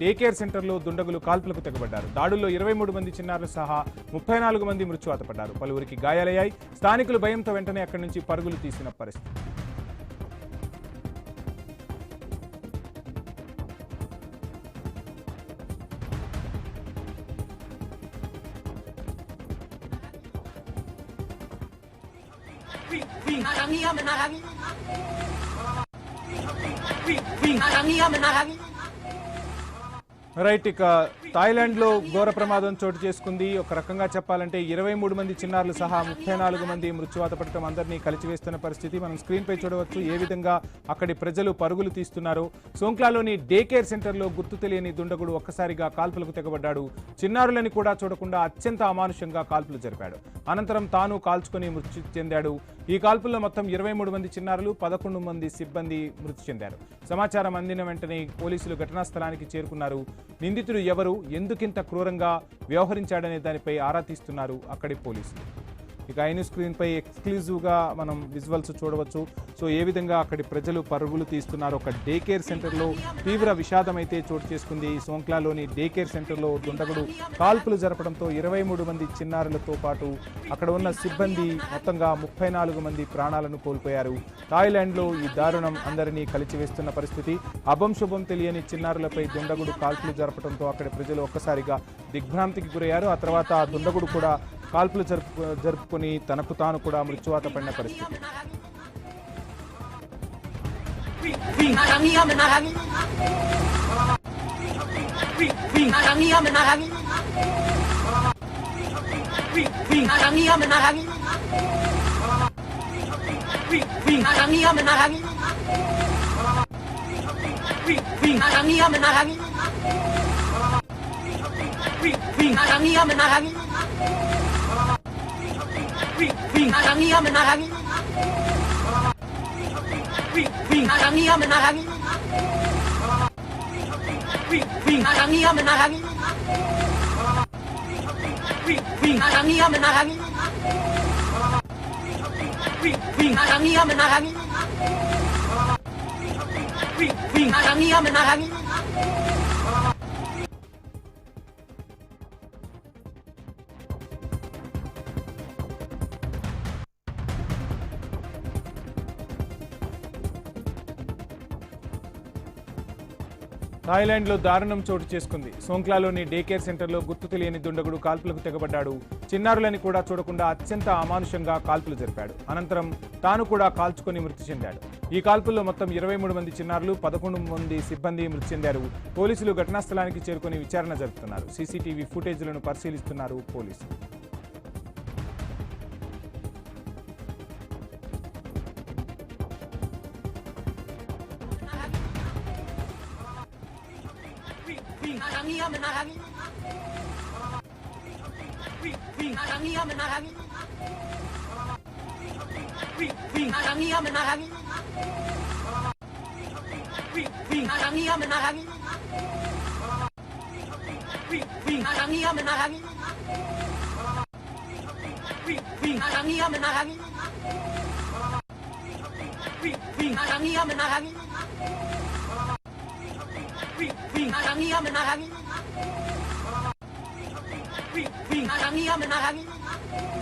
Day care సెంటర్లో దుండగులు కాల్పులకు తెగబడ్డారు. దాడుల్లో 23 మంది చిన్నారులు సహా 34 మంది మృత్యువాత పడ్డారు. పలువురికి గాయాలయ్యాయి. స్థానికులు భయంతో వెంటనే అక్కడి నుంచి పరుగులు తీసిన పరిస్థితి. రైట్, ఇక థాయిలాండ్ లో ఘోర ప్రమాదం చోటు చేసుకుంది. ఒక రకంగా చెప్పాలంటే 23 మంది చిన్నారులు సహా 34 మంది మృత్యువాత పడటం అందరినీ కలిచివేస్తున్న పరిస్థితి మనం స్క్రీన్ పై చూడవచ్చు. ఏ విధంగా అక్కడి ప్రజలు పరుగులు తీస్తున్నారు. సోంక్లాలోని డే కేర్ సెంటర్లో గుర్తు తెలియని దుండగుడు ఒక్కసారిగా కాల్పులకు తెగబడ్డాడు. చిన్నారులని కూడా చూడకుండా అత్యంత అమానుషంగా కాల్పులు జరిపాడు. అనంతరం తాను కాల్చుకొని మృతి చెందాడు. ఈ కాల్పుల్లో మొత్తం 23 మంది చిన్నారులు, 11 మంది సిబ్బంది మృతి చెందారు. సమాచారం అందిన వెంటనే పోలీసులు ఘటనా స్థలానికి చేరుకున్నారు. నిందితుడు ఎవరు, ఎందుకింత క్రూరంగా వ్యవహరించాడనే దానిపై ఆరా తీస్తున్నారు అక్కడి పోలీసులు. ఇక ఐ న్యూస్ స్క్రీన్ పై ఎక్స్క్లూజివ్ గా మనం విజువల్స్ చూడవచ్చు. సో ఏ విధంగా అక్కడి ప్రజలు పరుగులు తీస్తున్నారు. ఒక డే కేర్ సెంటర్ లో తీవ్ర విషాదం అయితే చోటు చేసుకుంది. సోంక్లాలోని డే కేర్ సెంటర్ లో దుండగుడు కాల్పులు జరపడంతో 23 మంది చిన్నారులతో పాటు అక్కడ ఉన్న సిబ్బంది మొత్తంగా 34 మంది ప్రాణాలను కోల్పోయారు. థాయిలాండ్ లో ఈ దారుణం అందరినీ కలిచివేస్తున్న పరిస్థితి. అభం శుభం తెలియని చిన్నారులపై దుండగుడు కాల్పులు జరపడంతో అక్కడి ప్రజలు ఒక్కసారిగా దిగ్భ్రాంతికి గురయ్యారు. ఆ తర్వాత ఆ దుండగుడు కూడా కాల్పులు జరుపుకొని తనకు తాను కూడా మృత్యువాత పడిన పరిస్థితి. థాయిలాండ్ లో దారుణం చోటు చేసుకుంది. సోంక్లాలోని డే కేర్ సెంటర్లో గుర్తు తెలియని దుండగుడు కాల్పులకు తెగబడ్డాడు. చిన్నారులని కూడా చూడకుండా అత్యంత అమానుషంగా కాల్పులు జరిపాడు. అనంతరం తాను కూడా కాల్చుకొని మృతి చెందాడు. ఈ కాల్పుల్లో మొత్తం 23 మంది చిన్నారులు, 11 మంది సిబ్బంది మృతి చెందారు. పోలీసులు ఘటనా స్థలానికి చేరుకొని విచారణ జరుపుతున్నారు. సీసీటీవీ ఫుటేజ్లను పరిశీలిస్తున్నారు పోలీసులు.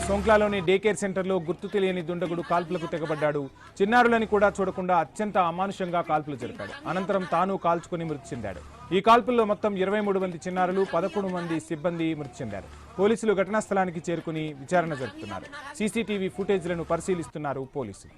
సోంక్లాలోని డే కేర్ సెంటర్లో గుర్తు తెలియని దుండగుడు కాల్పులకు తెగబడ్డాడు. చిన్నారులని కూడా చూడకుండా అత్యంత అమానుషంగా కాల్పులు జరిపాడు. అనంతరం తాను కాల్చుకొని మృతి చెందాడు. ఈ కాల్పుల్లో మొత్తం 23 మంది చిన్నారులు, 11 మంది సిబ్బంది మృతి చెందారు. పోలీసులు ఘటనా స్థలానికి చేరుకుని విచారణ జరుపుతున్నారు. సీసీటీవీ ఫుటేజ్లను పరిశీలిస్తున్నారు పోలీసులు.